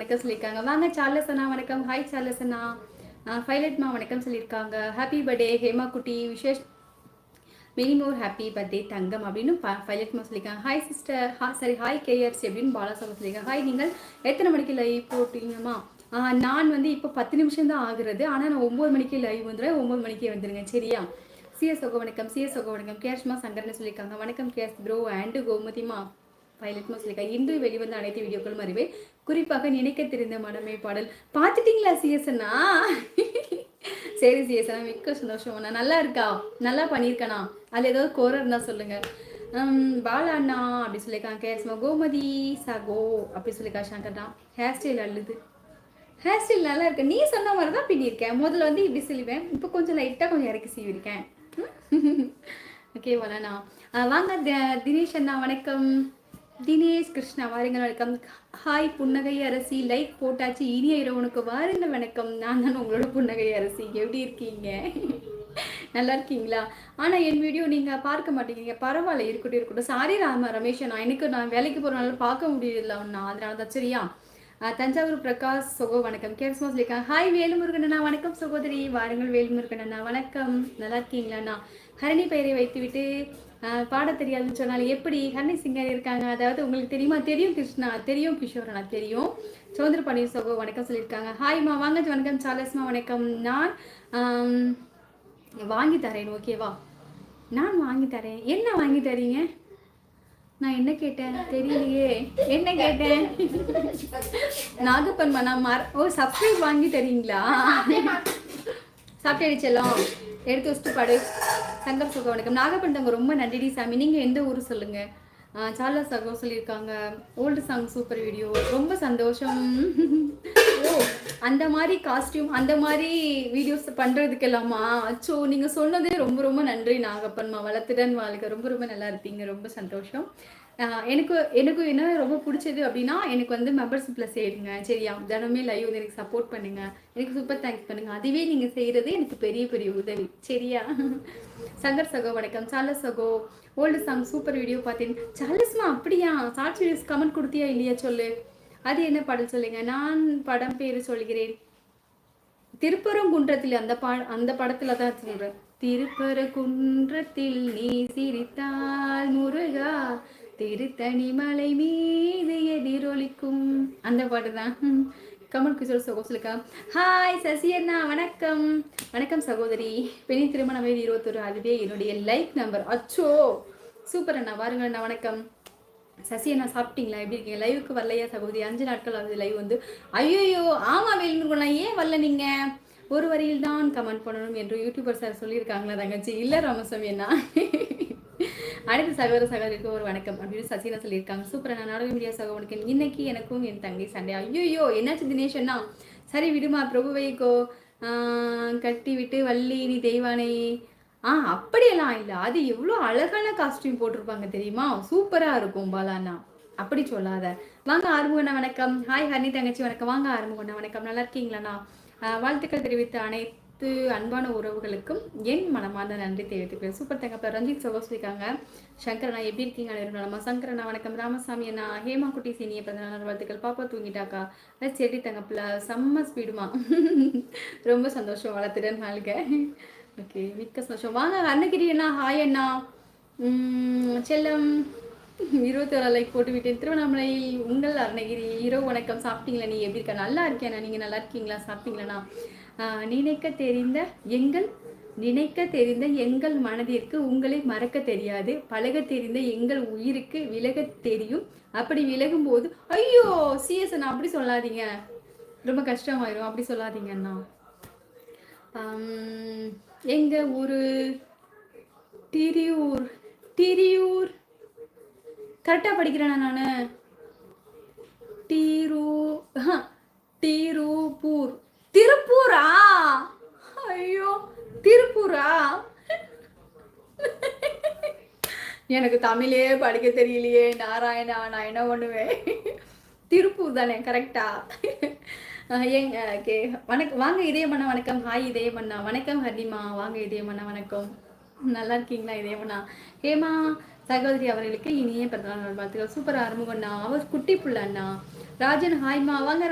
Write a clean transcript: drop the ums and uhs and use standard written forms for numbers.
வணக்கம் சொல்லியிருக்காங்க. வாங்க சார்லஸ் அண்ணா வணக்கம். ஹாய் சார்லஸ் அண்ணா. ஃபைலட்மா வணக்கம் சொல்லியிருக்காங்க. ஹாப்பி பர்த்டே ஹேமா குட்டி wishes many more happy birthday தங்கம் அப்படின்னு ஃபைலட்மா சொல்லியிருக்காங்க. ஹாய் சிஸ்டர் சரி ஹாய் கேயர்ஸ் அப்படின்னு பாலாசாமி சொல்லியிருக்காங்க. ஹாய் நீங்கள் எத்தனை மணிக்கு லைவ் போட்டீங்கம்மா? நான் வந்து இப்போ 10 நிமிஷம் தான் ஆகுறது. ஆனால் நான் 9 மணிக்கு லைவ் வந்துடுறேன். 9 மணிக்கே வந்துடுங்க சரியா? சிஎஸ் ஒகோ வணக்கம். சிஎஸ் ஒகோ வணக்கம். கேஷ்மா சங்கர்னு சொல்லியிருக்காங்க. வணக்கம் கேஷ் ப்ரோ அண்டு கோமதிமா பைலட்மா சொல்லியிருக்காங்க. இன்று வெளிவந்த அனைத்து வீடியோக்களும் அறிவே குறிப்பாக நினைக்க தெரிந்த மனமே பாடல் பார்த்துட்டீங்களா சிஎஸ்னா? சரி சிஎஸ்னா மிக்க சந்தோஷம். நான் நல்லா இருக்கா? நல்லா பண்ணியிருக்கேனா? அது ஏதாவது கோர இருந்தால் சொல்லுங்க. பாலா அண்ணா அப்படி சொல்லியிருக்காங்க. கேஷ்மா கோமதி சகோ அப்படி சொல்லியிருக்கா. சங்கர்னா ஹேர் ஸ்டைல் அள்ளுது. ஹேர் ஸ்டைல் நல்லா இருக்கு. நீ சொன்ன மாதிரி தான் பின்னிருக்கேன். முதல்ல வந்து இப்படி சொல்லுவேன், இப்போ கொஞ்சம் லைட்டாக கொஞ்சம் இறக்கி சீவிருக்கேன். ஓகே வளண்ணா வாங்க. தினேஷ் அண்ணா வணக்கம். தினேஷ் கிருஷ்ணா வாருங்கள் வணக்கம். ஹாய் புன்னகை அரசி லைக் போட்டாச்சு. இனிய இரவனுக்கு வாருங்கள் வணக்கம். நான் தான் உங்களோட புன்னகை அரசி. எப்படி இருக்கீங்க? நல்லா இருக்கீங்களா? ஆனால் என் வீடியோ நீங்கள் பார்க்க மாட்டேங்கிறீங்க. பரவாயில்ல, இருக்கட்டும் இருக்கட்டும். சாரி ரமேஷ் நான் எனக்கு நான் வேலைக்கு போகிறனால பார்க்க முடியல ஒன்றா, அதனால தான் சரியா? தஞ்சாவூர் பிரகாஷ் சகோ வணக்கம். கேர்ஸ்மா சொல்லியிருக்காங்க. ஹாய் வேலுமுருகன் அண்ணா வணக்கம் சகோதரி. வாருங்கள் வேலுமுருகன் அண்ணா வணக்கம். நல்லா இருக்கீங்களாண்ணா? ஹரணி பெயரை வைத்துவிட்டு பாட தெரியாதுன்னு சொன்னால் எப்படி? ஹரணி சிங்கர் இருக்காங்க. அதாவது உங்களுக்கு தெரியுமா? தெரியும் கிருஷ்ணா, தெரியும் கிஷோர் அண்ணா தெரியும். சௌந்தர பன்னீர் சகோ வணக்கம் சொல்லியிருக்காங்க. ஹாய்மா வாங்க வணக்கம். சார்லஸ்மா வணக்கம். நான் வாங்கி தரேன் ஓகேவா? நான் வாங்கி தரேன். என்ன வாங்கி தரீங்க? நான் என்ன கேட்டேன் தெரியலையே. என்ன கேட்டேன்? நாகப்பன் மனா சப்ஸ்கிரைப் வாங்கி தரீங்களா? சாப்பிட்டு அடிச்சலாம் எடுத்து வச்சுட்டு பாடு. சங்கர் சுக வணக்கம். நாகப்பன் தங்க ரொம்ப நன்றி சாமி. நீங்கள் எந்த ஊர் சொல்லுங்கள். சார்லஸ் சகோ சொல்லியிருக்காங்க. ஓல்டு சாங் சூப்பர் வீடியோ ரொம்ப சந்தோஷம். ஓ அந்த மாதிரி காஸ்டியூம் அந்த மாதிரி வீடியோஸ் பண்ணுறதுக்கெல்லாமா? அச்சோ நீங்கள் சொன்னதே ரொம்ப ரொம்ப நன்றி நாகப்பன்மா. வளர்த்துடன் வாழ்க்கை. ரொம்ப ரொம்ப நல்லா இருப்பீங்க. ரொம்ப சந்தோஷம். எனக்கு என்ன ரொம்ப பிடிச்சது அப்படின்னா எனக்கு வந்து மெம்பர்ஷிப்பில் சேருங்க சரியா? தினமே லைவ் வந்து எனக்கு சப்போர்ட் பண்ணுங்கள். எனக்கு சூப்பர் தேங்க்ஸ் பண்ணுங்கள். அதுவே நீங்கள் செய்கிறது எனக்கு பெரிய பெரிய உதவி சரியா? சங்கர் சகோ வணக்கம். சார்லஸ் சகோ ஓல்டு சாங் சூப்பர் வீடியோ பார்த்தேன். சார்லஸ்மா அப்படியா? ஷார்ட் வீடியோஸ் கமெண்ட் கொடுத்தியா இல்லையா சொல்லு. அது என்ன படம் சொல்லுங்க. நான் படம் பேர் சொல்கிறேன். திருப்பரங்குன்றத்தில் அந்த படத்துல தான் சொல்றேன். திருப்பரங்குன்றத்தில் நீ சிரித்தால் முருகா திருத்தணி மலை மீது எதிரொலிக்கும் அந்த பாட்டு தான். கமல் கிஷோர் சகோதரிக்கா. ஹாய் சசி அண்ணா வணக்கம். வணக்கம் சகோதரி. பெணி திருமணம் 21 அதுவே என்னுடைய லைக் நம்பர். அச்சோ சூப்பர் அண்ணா. வாருங்கள் அண்ணா வணக்கம். சசி அண்ணா சாப்பிட்டீங்களா? எப்படி இருக்கீங்க? லைவுக்கு வரலையா சகோதரி? 5 நாட்கள் ஆகுது லைவ் வந்து. ஐயோ ஆமா வேலுமுருகன் ஏன் வரல? நீங்க ஒரு வரியில் தான் கமெண்ட் பண்ணணும் என்று யூடியூபர் சார் சொல்லியிருக்காங்களா தங்கச்சி? இல்லை ராமசாமி அண்ணா. அடுத்த சகோதரிக்கு ஒரு வணக்கம் அப்படின்னு சசினா சொல்லியிருக்காங்க. சூப்பர் நான் நாடக மீடியா சகோதரனுக்கு இன்னைக்கு எனக்கும் என் தங்கை சண்டை. ஐயோ என்னாச்சு தினேஷ் அண்ணா? சரி விடுமா பிரபுவைக்கோ கட்டி விட்டு வள்ளி நீ தெய்வானை. அப்படியெல்லாம் இல்லை. அது எவ்வளோ அழகான காஸ்டியூம் போட்டிருப்பாங்க தெரியுமா? சூப்பராக இருக்கும் பாலாண்ணா. அப்படி சொல்லாத. வாங்க ஆறுமுகண்ணா வணக்கம். ஹாய் ஹர்னி தங்கச்சி வணக்கம். வாங்க ஆறுமுகண்ணா வணக்கம். நல்லா இருக்கீங்களாண்ணா? வாழ்த்துக்கள் தெரிவித்த அனைத்து அன்பான உறவுகளுக்கும் என் மனமார்ந்த நன்றி தெரிவித்துக்கிறேன். சூப்பர் தங்கப்ப ரஞ்சித் சகோஸ்ரிக்காங்க. சங்கரண்ணா எப்படி இருக்கீங்க? நலமா? சங்கரண்ணா வணக்கம். ராமசாமி அண்ணா ஹேமா குட்டி சீனிய பிறந்தநாள் வாழ்த்துக்கள். பாப்பா தூங்கிட்டாக்கா? செடி தங்கப்பில் செம்ம ஸ்பீடுமா. ரொம்ப சந்தோஷம். வளர்த்துடன் வாழ்க. ஓகே மிக்க சந்தோஷம். வாங்க அன்னகிரி அண்ணா ஹாய் அண்ணா. செல்லம் 21 லைக் போட்டு விட்டேன். திருவண்ணாமலையில் உங்கள் அருணகிரி இரவு வணக்கம். சாப்பிட்டீங்களா? நீ எப்படி இருக்க? நல்லா இருக்கேண்ணா. நீங்கள் நல்லா இருக்கீங்களா? சாப்பிட்டீங்களாண்ணா? நினைக்க தெரிந்த எங்கள் மனதிற்கு உங்களை மறக்க தெரியாது. பழக தெரிந்த எங்கள் உயிருக்கு விலக தெரியும். அப்படி விலகும் போது ஐயோ சிஎஸ் அண்ணா அப்படி சொல்லாதீங்க. ரொம்ப கஷ்டமாயிரும். அப்படி சொல்லாதீங்க அண்ணா. எங்க ஊரு திரியூர் கரெக்டாக படிக்கிறேண்ணா நான். திருப்பூரா? ஐயோ திருப்பூரா? எனக்கு தமிழே படிக்க தெரியலையே நாராயணா. நான் என்ன பண்ணுவேன்? திருப்பூர் தானே கரெக்டா? ஓகே வணக்கம். வாங்க இதயமண்ணா வணக்கம். ஹாய் இதயமண்ணா வணக்கம். ஹரிமா வாங்க இதயமண்ணா வணக்கம். நல்லா இருக்கீங்களா இதயமண்ணா? ஹேமா சகோதரி அவர்களுக்கு இனிய பிறந்தநாள் வாழ்த்துக்கள். சூப்பர் ஆறுமுகண்ணா அவர் குட்டி புள்ள அண்ணா. ராஜன் ஹாய்மா வாங்க.